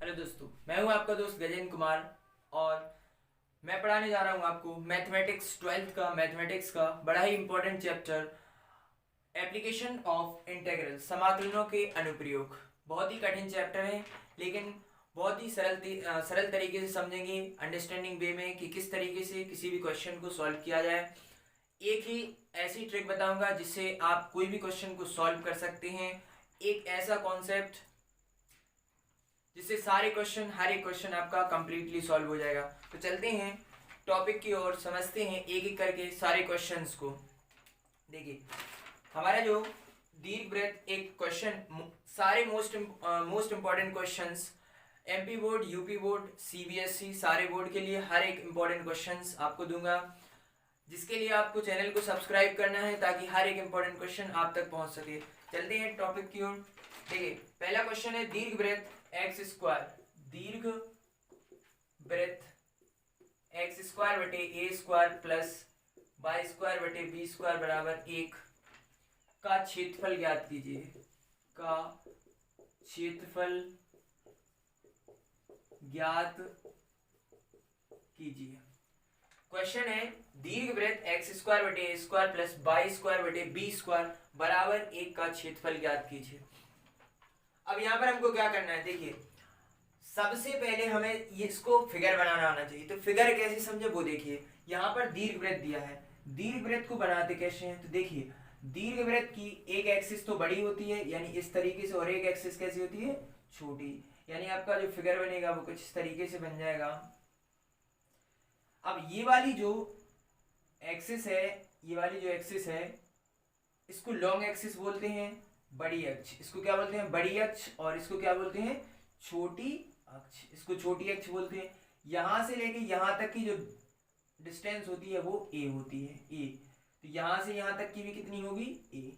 Hello दोस्तों, मैं हूं आपका दोस्त गजेंद्र कुमार और मैं पढ़ाने जा रहा हूं आपको मैथमेटिक्स 12th का मैथमेटिक्स का बड़ा ही important chapter application of integral, समाकलनों के अनुप्रयोग। बहुत ही कठिन चैप्टर है लेकिन बहुत ही सरल तरीके से समझेंगे अंडरस्टैंडिंग वे में कि किस तरीके से किसी भी क्वेश्चन को सॉल्व किया जाए। एक ही ऐसी ट्रिक बताऊंगा जिससे आप कोई भी क्वेश्चन को सॉल्व कर सकते हैं। एक ऐसा कॉन्सेप्ट जिससे हर एक क्वेश्चन आपका कंप्लीटली सॉल्व हो जाएगा। तो चलते हैं टॉपिक की ओर, समझते हैं एक एक करके सारे क्वेश्चंस को। देखिए, हमारा जो दीर्घ वृत्त एक क्वेश्चन, सारे most important questions MP board, UP board, CBSE सारे बोर्ड के लिए हर एक इंपॉर्टेंट क्वेश्चंस आपको दूंगा, जिसके लिए आपको चैनल को सब्सक्राइब करना है ताकि हर एक इंपॉर्टेंट क्वेश्चन आप तक पहुंच सके। चलते हैं टॉपिक की ओर। देखिए, पहला क्वेश्चन है दीर्घ वृत्त एक्स स्क्वायर, दीर्घ वृत्त एक्स स्क्वायर बटे ए स्क्वायर प्लस वाई स्क्वायर बटे बी स्क्वायर बराबर 1 का क्षेत्रफल ज्ञात कीजिए। का क्षेत्रफल ज्ञात कीजिए। क्वेश्चन है दीर्घ वृत्त एक्स स्क्वायर बटे ए स्क्वायर प्लस वाई स्क्वायर बटे बी स्क्वायर बराबर 1 का क्षेत्रफल ज्ञात कीजिए। अब यहाँ पर हमको क्या करना है, देखिए सबसे पहले हमें इसको फिगर बनाना आना चाहिए। तो फिगर कैसे समझे वो देखिए, यहाँ पर दीर्घ वृत्त दिया है, दीर्घ वृत्त को बनाते कैसे हैं। तो देखिए, दीर्घ वृत्त की एक एक्सिस तो बड़ी होती है यानी इस तरीके से, और एक एक्सिस कैसी होती है, छोटी। यानी आपका जो फिगर बनेगा वो कुछ इस तरीके से बन जाएगा। अब ये वाली जो एक्सिस है, ये वाली जो एक्सिस है इसको लॉन्ग एक्सिस बोलते हैं, बड़ी अक्ष। इसको क्या बोलते हैं, बड़ी अक्ष। और इसको क्या बोलते हैं, छोटी अक्ष। इसको छोटी अक्ष बोलते हैं। यहां से लेके यहां तक की जो डिस्टेंस होती है वो ए होती है, ए। तो यहां से यहां तक की भी कितनी होगी, ए।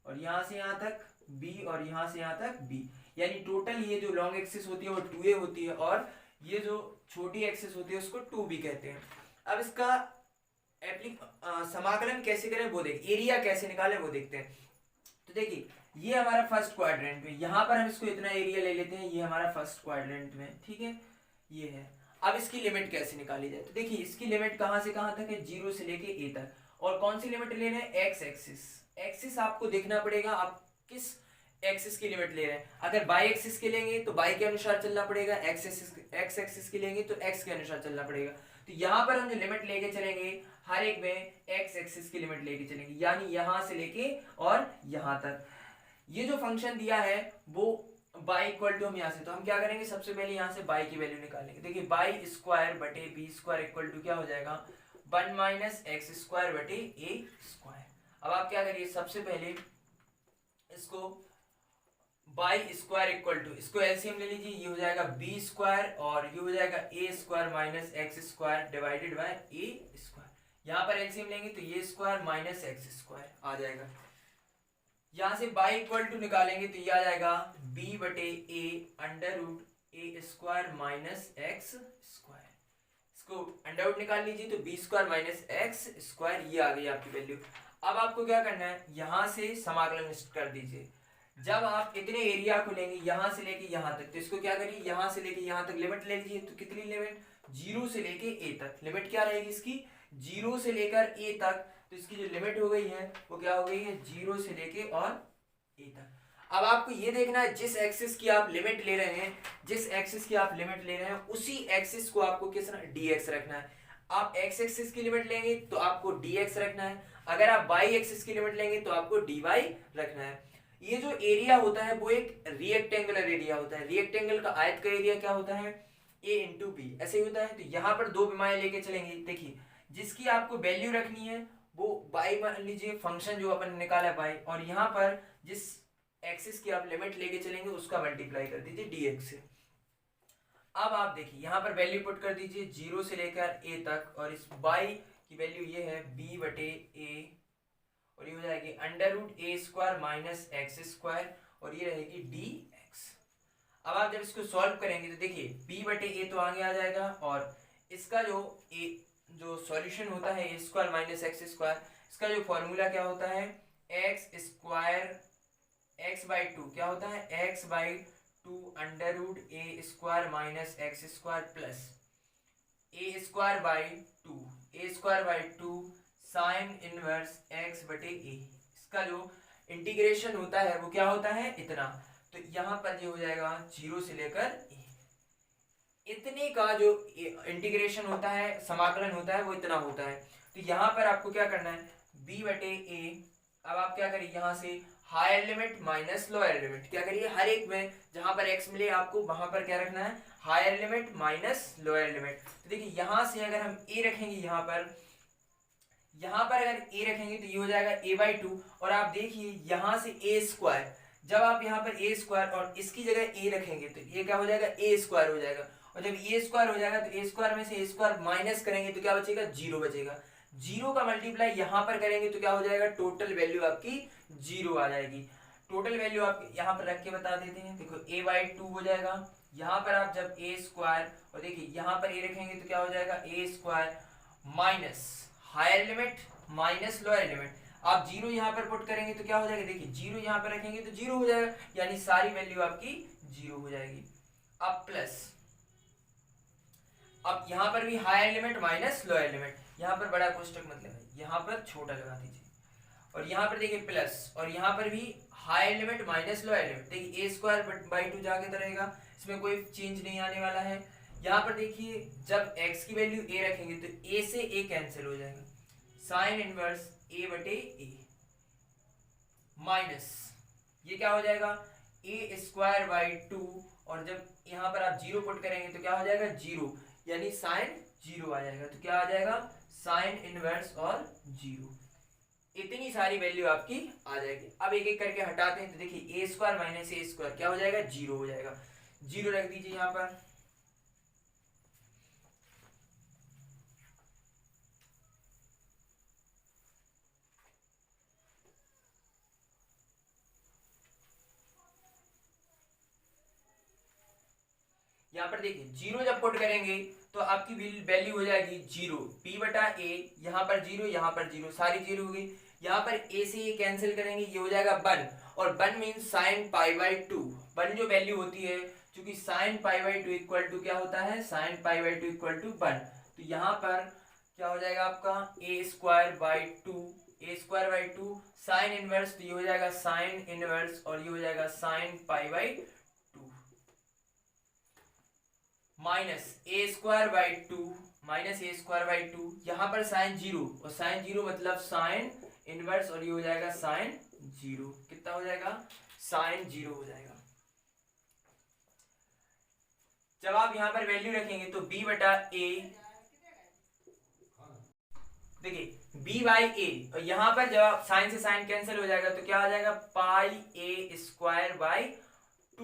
और यहां से यहां तक बी, और यहां से यहां तक बी। यानी टोटल ये जो लॉन्ग एक्सिस होती है वो 2a होती है, और ये जो छोटी एक्सिस होती है उसको 2b कहते हैं। अब इसका समाकलन कैसे करें वो देख, एरिया कैसे निकालें वो देखते हैं। तो देखिए, ये हमारा फर्स्ट क्वाड्रेंट में, यहाँ पर हम इसको इतना एरिया ले लेते हैं, ये हमारा फर्स्ट क्वाड्रेंट में, ठीक है, ये है। अब इसकी लिमिट कैसे निकाली जाए, तो देखिए इसकी लिमिट कहाँ से कहाँ तक है, 0 से लेके a तक। और कौन सी लिमिट ले रहे हैं, एक्स एक्सिस। एक्सिस आपको देखना पड़ेगा आप किस एक्सिस की लिमिट ले रहे हैं। अगर बाई एक्सिस के लेंगे तो बाई के अनुसार चलना पड़ेगा, एक्स एक्सिस के लेंगे तो एक्स के अनुसार चलना पड़ेगा। तो यहाँ पर हम जो लिमिट लेके चलेंगे हर एक में एक्स एक्सिस की लिमिट लेके चलेंगे, यानी यहां से लेके और यहां तक। ये जो फंक्शन दिया है वो बाई इक्वल टू, हम यहाँ से, तो हम क्या करेंगे, सबसे पहले यहाँ से बाई की वैल्यू निकालेंगे। देखिए, बाई स्क्वायर बटे बी स्क्वायर इक्वल टू क्या हो जाएगा, 1 माइनस एक्स स्क्वायर बटे ए स्क्वायर। अब आप क्या करिए, सबसे पहले इसको बाई स्क्वायर इक्वल टू, इसको एलसीएम ले लीजिए, ये हो जाएगा बी स्क्वायर और ये हो जाएगा A square minus x square divided by A square. यहाँ पर एलसीएम लेंगे तो ये स्क्वायर माइनस एक्स स्क्वायर आ जाएगा। यहां से बाई इक्वल टू निकालेंगे तो ये आ जाएगा b बटे a under root a square minus x square. इसको अंडर रूट निकाल लीजिए तो b square minus x square, ये आ गई आपकी वैल्यू। अब आपको क्या करना है, यहां से समाकलन कर दीजिए। जब आप इतने एरिया को लेंगे यहां से लेके यहां तक, तो इसको क्या करिए, यहां से लेके यहां तक लिमिट ले लीजिए। तो कितनी लिमिट, 0 से लेके a तक। लिमिट क्या रहेगी इसकी, 0 से लेकर a तक। तो इसकी जो लिमिट हो गई है वो क्या हो गई है, 0 से लेके और a तक। अब आपको ये देखना है जिस एक्सिस की आप लिमिट ले रहे हैं, जिस एक्सिस की आप लिमिट ले रहे हैं उसी एक्सिस को आपको किस dx रखना है। आप x एक्सिस की लिमिट लेंगे तो आपको dx रखना है, अगर आप y एक्सिस की लिमिट लेंगे तो आपको dy रखना है। ये जो एरिया होता है वो एक रिएक्टेंगुलर एरिया होता है। रिएक्टेंगल का आयत का एरिया क्या होता है, a इंटू बी, ऐसे ही होता है। तो यहाँ पर दो विमाएं लेके चलेंगे। देखिए, जिसकी आपको वैल्यू रखनी है वो बाई मान लीजिए, फंक्शन जो अपन निकाला है बाई, और यहाँ पर जिस एक्सिस की आप लिमिट लेके चलेंगे उसका मल्टीप्लाई कर दीजिए dx से। अब आप देखिए यहाँ पर वैल्यू पुट कर दीजिए 0 से लेकर a तक, और इस बाई की वैल्यू ये है b बटे ए, और ये हो जाएगी under root a square minus x square, और ये रहेगी dx। अब आप जब इसको सॉल्व करेंगे तो देखिए b बटे ए तो आगे आ जाएगा, और इसका जो सॉल्यूशन होता है ए स्क्वायर माइनस एक्स स्क्वायर, इसका जो फॉर्मूला क्या होता है, x square x by two क्या होता है, x by 2√a² minus x square plus a² by 2 sine inverse x बटे a। इसका जो इंटीग्रेशन होता है वो क्या होता है, इतना। तो यहाँ पर ये हो जाएगा 0 से लेकर a, इतने का जो इंटीग्रेशन होता है, समाकलन होता है, वो इतना होता है। तो यहाँ पर आपको क्या करना है, b बटे a। अब आप क्या करिए, यहाँ से higher limit minus lower limit, क्या करिए, हर एक में जहां पर x मिले आपको वहां पर क्या रखना है, higher limit minus lower limit. तो देखिए यहाँ से अगर हम a रखेंगे, यहाँ पर अगर a रखेंगे तो ये हो जाएगा a/2। और आप देखिए यहाँ से a², जब आप यहाँ पर a² और इसकी जगह a रखेंगे तो ये क्या हो जाएगा, a² हो जाएगा। और जब a² हो जाएगा तो a² में से a² माइनस करेंगे तो क्या बचेगा, 0 बचेगा। 0 का मल्टीप्लाई यहाँ पर करेंगे तो क्या हो जाएगा, टोटल वैल्यू आपकी 0 आ जाएगी। टोटल वैल्यू आप यहाँ पर रख के बता देते हैं, देखो a/2 हो जाएगा। यहाँ पर आप जब a² और देखिए यहाँ पर a रखेंगे तो क्या हो जाएगा, a² minus higher limit minus lower limit. आप 0 यहाँ पर पुट करेंगे तो क्या हो जाएगा, देखिए 0 यहाँ पर रखेंगे तो 0 हो जाएगा, यानी सारी वैल्यू आपकी 0 हो जाएगी। अब प्लस, अब यहाँ पर भी higher limit minus lower limit, यहाँ पर बड़ा कोष्टक मतलब है, यहाँ पर छोटा लगा दीजिए। और यहाँ पर देखिए प्लस, और यहाँ पर भी higher limit minus lower limit. देखिए a²/2 जाके तो रहेगा, इसमें कोई चेंज नहीं आने वाला है। यहाँ पर देखिए जब x की वैल्यू a रखेंगे तो a से a कैंसिल हो जाएगा, साइन इनवर्स a बटे a माइनस ये क्या हो जाएगा, a²/2। और जब यहाँ पर आप 0 पुट करेंगे तो क्या हो जाएगा, 0, यानी साइन 0 आ जाएगा। तो क्या आ जाएगा, साइन इनवर्स और 0। इतनी सारी वैल्यू आपकी आ जाएगी। अब एक एक करके हटाते हैं तो देखिए a² माइनस a² क्या हो जाएगा, 0 हो जाएगा। 0 रख दीजिए यहाँ पर। यहाँ पर देखिए 0 जब पुट करेंगे तो आपकी वैल्यू हो जाएगी 0, b बटा a, यहाँ पर 0, यहाँ पर 0, सारी 0 हो गई। यहाँ पर a से a कैंसिल करेंगे, ये हो जाएगा 1, और 1 मीन साइन π/2। 1 जो वैल्यू होती है, क्योंकि साइन π/2 इक्वल टू क्या होता है, साइन π/2 इक्वल टू 1। तो यहाँ पर क्या हो जाएगा आपका a²/2 साइन इनवर्स, तो ये हो जाएगा साइन इनवर्स, और ये हो जाएगा sign π/2 minus a²/2 minus a²/2। यहाँ पर साइन 0, और साइन 0 मतलब साइन इनवर्स, और ये हो जाएगा साइन 0। कितना हो जाएगा, साइन 0 हो जाएगा। जब आप यहाँ पर वैल्यू रखेंगे तो b बटा a, देखिए b/a, और यहाँ पर जब आप साइन से साइन कैंसिल हो जाएगा तो क्या आ जाएगा, πa²/2 ×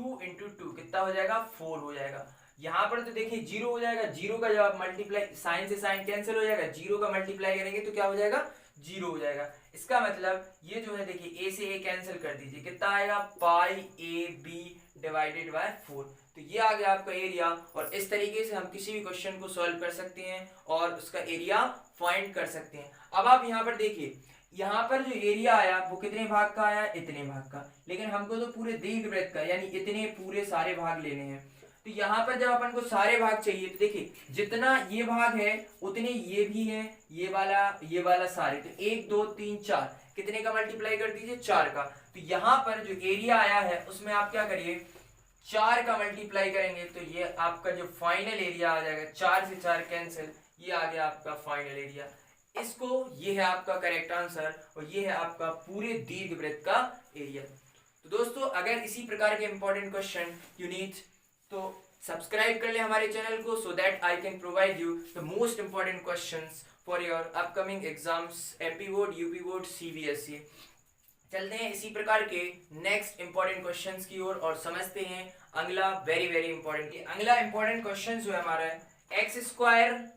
2 कितना हो जाएगा, 4 हो जाएगा। यहाँ पर तो देखिए 0 हो जाएगा, 0 का जब आप मल्टीप्लाई, साइन से साइन कैंसिल हो जाएगा, 0 का मल्टीप्लाई करेंगे तो क्या हो जाएगा, 0 हो जाएगा। इसका मतलब ये जो है देखिए a से a कैंसिल कर दीजिए, कितना आएगा, πab/4। तो ये आ गया आपका एरिया। और इस तरीके से हम किसी भी क्वेश्चन को सॉल्व कर सकते हैं और उसका एरिया फाइंड कर सकते हैं। अब आप यहाँ पर देखिए, यहाँ पर जो एरिया आया वो कितने भाग का आया, इतने भाग का, लेकिन हमको तो पूरे दीर्घवृत्त का यानी इतने पूरे सारे भाग लेने हैं। तो यहाँ पर जब अपन को सारे भाग चाहिए तो देखिए जितना ये भाग है उतने ये भी है, ये वाला सारे, तो 1 2 3 4 कितने का मल्टीप्लाई कर दीजिए, 4 का। तो यहाँ पर जो एरिया आया है उसमें आप क्या करिए, 4 का मल्टीप्लाई करेंगे तो ये आपका जो फाइनल एरिया आ जाएगा, 4 से 4 कैंसिल, ये आ गया आपका फाइनल एरिया। ये है आपका करेक्ट आंसर, और ये है आपका पूरे दीर्घवृत्त का एरिया। तो दोस्तों अगर इसी प्रकार के इंपॉर्टेंट क्वेश्चन यू नीड तो सब्सक्राइब कर ले हमारे चैनल को, so that I can provide you the most important questions for your upcoming exams, MP board, UP board, CBSE. चलते हैं इसी प्रकार के नेक्स्ट इंपॉर्टेंट क्वेश्चंस की ओर और समझते हैं अगला वेरी वेरी इंपॉर्टेंट। अगला इंपॉर्टेंट क्वेश्चन जो है हमारा है, x²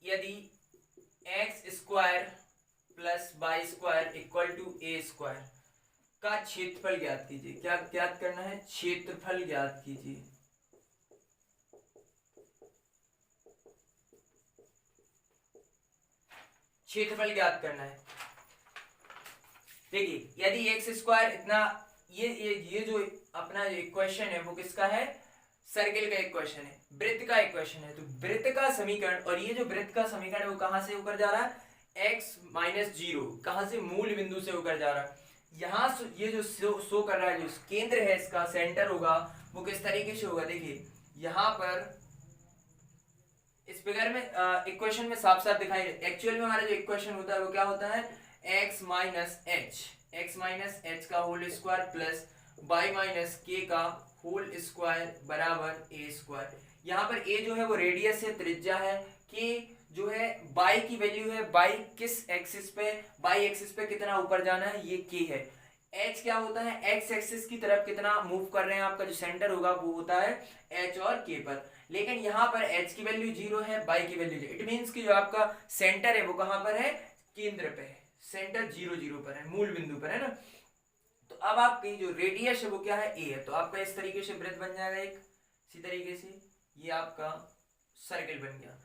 यदि x² plus y² equal to a² का क्षेत्रफल ज्ञात कीजिए। क्या ज्ञात करना है, क्षेत्रफल ज्ञात कीजिए। क्षेत्रफल ज्ञात करना है। देखिए यदि x² इतना ये जो अपना इक्वेशन है वो किसका है, सर्किल का इक्वेशन है, वृत्त का इक्वेशन है। तो वृत्त का समीकरण, और ये जो वृत्त का समीकरण है वो कहां से होकर जा रहा है, x माइनस जीरो, कहां से, मूल बिंदु से होकर जा रहा है। यहाँ ये जो शो कर रहा है, जो केंद्र है इसका, सेंटर होगा, वो किस तरीके से होगा, देखिए यहाँ पर इस फिगर में इक्वेशन में साफ साफ दिखाई, एक्चुअल में हमारा जो इक्वेशन होता है वो क्या होता है, x माइनस एच का whole square plus y minus k का होल स्क्वायर बराबर a स्क्वायर। यहाँ पर a जो है वो रेडियस है, त्रिज्या है, k जो है y की वैल्यू है, y किस एक्सिस पे, y एक्सिस पे कितना ऊपर जाना है, ये k है। h क्या होता है, x एक्सिस की तरफ कितना मूव कर रहे हैं, आपका जो सेंटर होगा वो होता है h और k पर। लेकिन यहाँ पर h की वैल्यू 0 है, y की वैल्यू 0, इट मीन्स कि जो आपका सेंटर है वो कहाँ पर है, केंद्र पे है, सेंटर 0 0 पर है, मूल बिंदु पर है ना। तो अब आपकी जो रेडियस है वो क्या है, a है। तो आपका इस तरीके से वृत्त बन जाएगा एक, इसी तरीके से ये आपका सर्किल बन गया।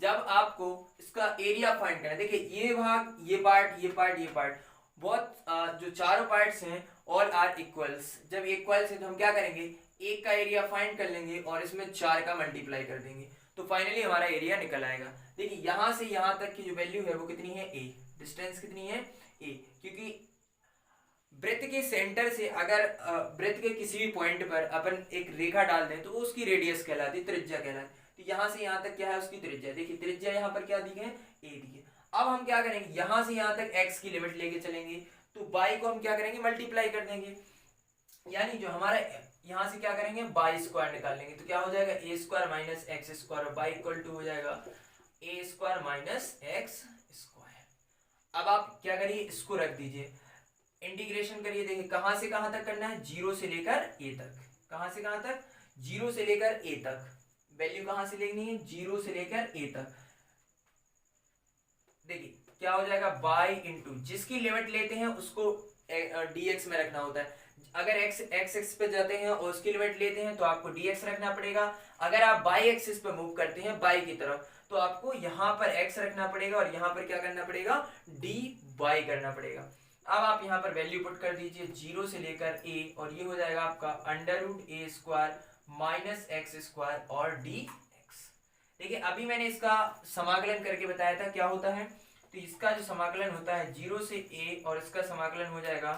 जब आपको इसका एरिया फाइंड करना है, देखिए ये भाग, ये पार्ट, ये पार्ट, ये पार्ट, बहुत जो चारों पार्ट्स हैं ऑल आर इक्वल्स। जब इक्वल्स है तो हम क्या करेंगे, एक का एरिया फाइंड कर लेंगे और इसमें 4 का मल्टीप्लाई कर देंगे, तो फाइनली हमारा एरिया निकल आएगा। देखिए यहाँ से यहाँ तक की जो वैल्यू है वो कितनी है, a, डिस्टेंस कितनी है, a, क्योंकि वृत्त के सेंटर से अगर वृत्त के किसी भी पॉइंट पर अपन एक रेखा डाल दें तो उसकी रेडियस कहलाती है, त्रिज्या कहलाती है। तो यहाँ से यहाँ तक क्या है, उसकी त्रिज्या, देखिए त्रिज्या यहाँ पर क्या दी है, a दी है। अब हम क्या करेंगे, यहाँ से यहाँ तक x की लिमिट लेके चलेंगे, तो y को हम क्या करेंगे, मल्टीप्लाई कर देंगे, यानी जो हमारा यहाँ से क्या करेंगे, y स्क्वायर निकाल लेंगे, तो क्या हो जाएगा, a square minus x square, y equal to हो जाएगा a square minus x square. अब आप क्या करिए, इसको रख दीजिए, इंटीग्रेशन करिए, देखिए कहां से कहां तक करना है, 0 से लेकर a तक, कहां से कहां तक, 0 से लेकर a तक, वैल्यू कहां से लेनी है, 0 से लेकर a तक। देखिए क्या हो जाएगा, y इंटू, जिसकी लिमिट लेते हैं उसको dx में रखना होता है। अगर x एक्सिस पे जाते हैं और उसकी लिमिट लेते हैं तो आपको dx रखना पड़ेगा। अगर आप y एक्सिस पे मूव करते हैं y की तरफ तो आपको यहाँ पर x रखना पड़ेगा और यहाँ पर क्या करना पड़ेगा, dy करना पड़ेगा। अब आप यहाँ पर वैल्यू पुट कर दीजिए, 0 से लेकर a, और ये हो जाएगा आपका under root a square minus x square और dx। देखिए अभी मैंने इसका समाकलन करके बताया था क्या होता है, तो इसका जो समाकलन होता है 0 से a, और इसका समाकलन हो जाएगा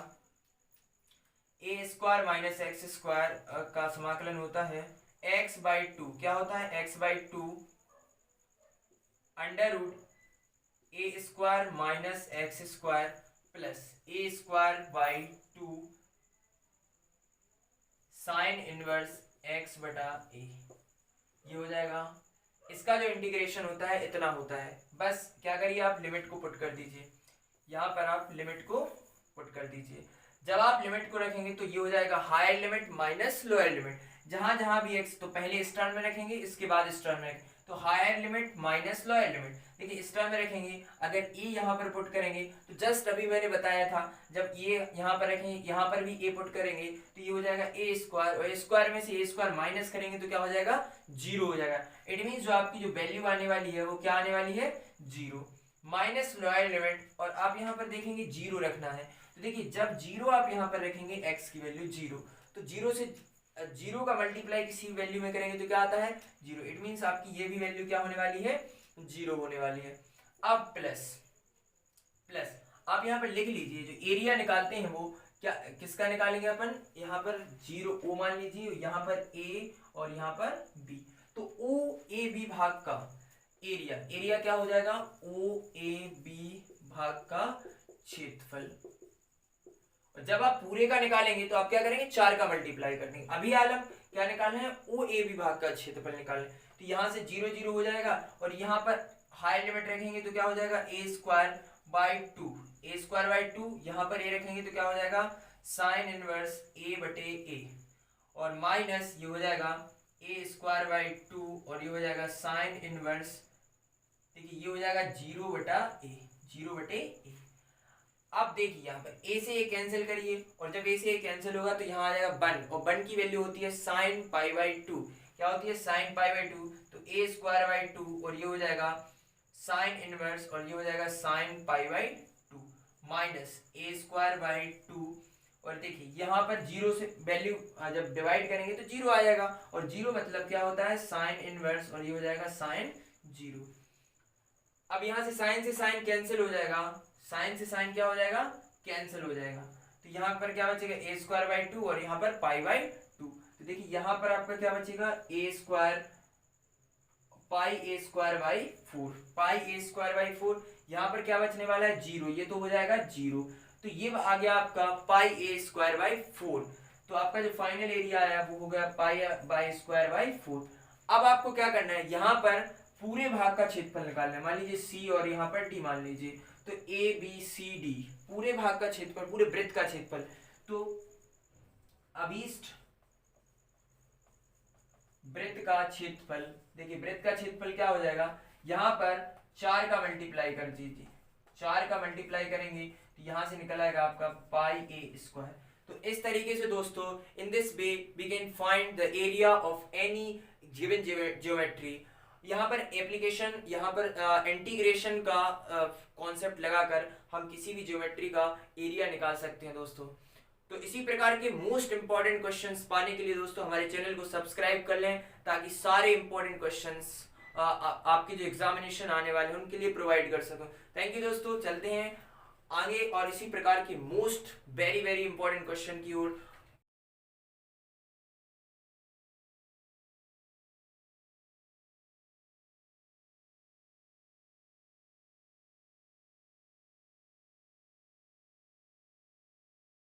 a square minus x square का समाकलन होता है x बाई 2, क्या होता है, x by 2 under root a square minus x square plus a square by 2 sine inverse x बटा a, ये हो जाएगा। इसका जो इंटीग्रेशन होता है इतना होता है, बस क्या करिए आप लिमिट को पुट कर दीजिए, यहाँ पर आप लिमिट को पुट कर दीजिए। जब आप लिमिट को रखेंगे तो ये हो जाएगा higher limit minus lower limit, जहां जहां भी x, तो पहले इस टर्म में रखेंगे, इसके बाद इस टर्म में रखेंगे, तो higher limit minus lower limit. देखिए इस टर्म में रखेंगे, अगर e यहाँ पर पुट करेंगे तो जस्ट अभी मैंने बताया था, जब ये यहाँ पर रखेंगे, यहाँ पर भी a पुट करेंगे तो ये हो जाएगा a स्क्वायर, और स्क्वायर में से a स्क्वायर माइनस करेंगे तो क्या हो जाएगा, 0 हो जाएगा। इट मीन्स जो आपकी जो वैल्यू आने वाली है वो क्या आने वाली है, 0 माइनस लोअर लिमिट, और आप यहाँ पर देखेंगे 0 रखना है। तो देखिए जब 0 आप यहाँ पर रखेंगे, x की वैल्यू 0, तो 0 से 0 का मल्टीप्लाई किसी वैल्यू में करेंगे तो क्या आता है, 0। इट मीन्स आपकी ये भी वैल्यू क्या होने वाली है, 0 होने वाली है। अब प्लस आप यहाँ पर लिख लीजिए, जो एरिया निकालते हैं वो क्या, किसका निकालेंगे अपन, यहाँ पर 0 o मान लीजिए, यहाँ पर a और यहाँ पर b, तो o a b भाग का एरिया क्या हो जाएगा, o a b भाग का क्षेत्रफल। और जब आप पूरे का निकालेंगे तो आप क्या करेंगे, 4 का मल्टीप्लाई कर देंगे। अभी आलम क्या निकालना है, ओ ए बी भाग का क्षेत्रफल निकालना है, तो यहाँ से 0 0 हो जाएगा, और यहाँ पर हायर लिमिट रखेंगे तो क्या हो जाएगा, a स्क्वायर बाई 2, यहाँ पर a रखेंगे तो क्या हो जाएगा, साइन इनवर्स a बटे a, और माइनस ये हो जाएगा a स्क्वायर बाई 2, और ये हो जाएगा साइन इनवर्स, देखिए ये हो जाएगा 0 बटे a। अब देखिए यहाँ पर a से a कैंसिल करिए, और जब a से a कैंसिल होगा तो यहाँ आ जाएगा 1, और 1 की वैल्यू होती है साइन पाई बाई 2, क्या होती है, साइन पाई बाई 2, तो a स्क्वायर बाई 2, और ये हो जाएगा साइन इनवर्स, और ये हो जाएगा sine pi by 2 minus a square by 2, और देखिए यहाँ पर जीरो से वैल्यू जब डिवाइड करेंगे तो जीरो आ जाएगा, और जीरो मतलब क्या होता है साइन इनवर्स, और ये हो जाएगा साइन जीरो। अब यहाँ से साइन कैंसिल हो जाएगा, साइन से साइन क्या हो जाएगा कैंसिल हो जाएगा, तो यहाँ पर क्या बचेगा ए स्क्वायर बाई टू और यहाँ पर पाई बाई टू। तो देखिए यहाँ पर आपका क्या बचेगा A square pi A square by four, pi A square by four. यहाँ पर क्या बचने वाला है जीरो, ये तो हो जाएगा जीरो, तो ये आ गया आपका पाई ए स्क्वायर बाई फोर। तो आपका जो फाइनल एरिया आया वो हो गया pi by square by four. अब आपको क्या करना है, यहाँ पर पूरे भाग का क्षेत्रफल निकालना है। मान लीजिए सी और यहाँ पर डी मान लीजिए, तो ए बी सी डी पूरे भाग का क्षेत्रफल, पूरे वृत्त का क्षेत्रफल। तो अभीष्ट वृत्त का क्षेत्रफल, देखिए वृत्त का क्षेत्रफल क्या हो जाएगा, यहाँ पर 4 का मल्टीप्लाई कर दीजिए, 4 का मल्टीप्लाई करेंगे तो यहाँ से निकल आएगा आपका पाई ए स्क्वायर। तो इस तरीके से दोस्तों in this way we can find the area of any given geometry. यहाँ पर एप्लीकेशन, यहाँ पर इंटीग्रेशन का कॉन्सेप्ट लगाकर हम किसी भी ज्योमेट्री का एरिया निकाल सकते हैं दोस्तों। तो इसी प्रकार के मोस्ट इंपॉर्टेंट क्वेश्चंस पाने के लिए दोस्तों हमारे चैनल को सब्सक्राइब कर लें, ताकि सारे इंपॉर्टेंट क्वेश्चंस आपके जो एग्जामिनेशन आने वाले हैं उनके लिए प्रोवाइड कर सकूं। थैंक यू दोस्तों, चलते हैं आगे और इसी प्रकार के most very very important question की ओर।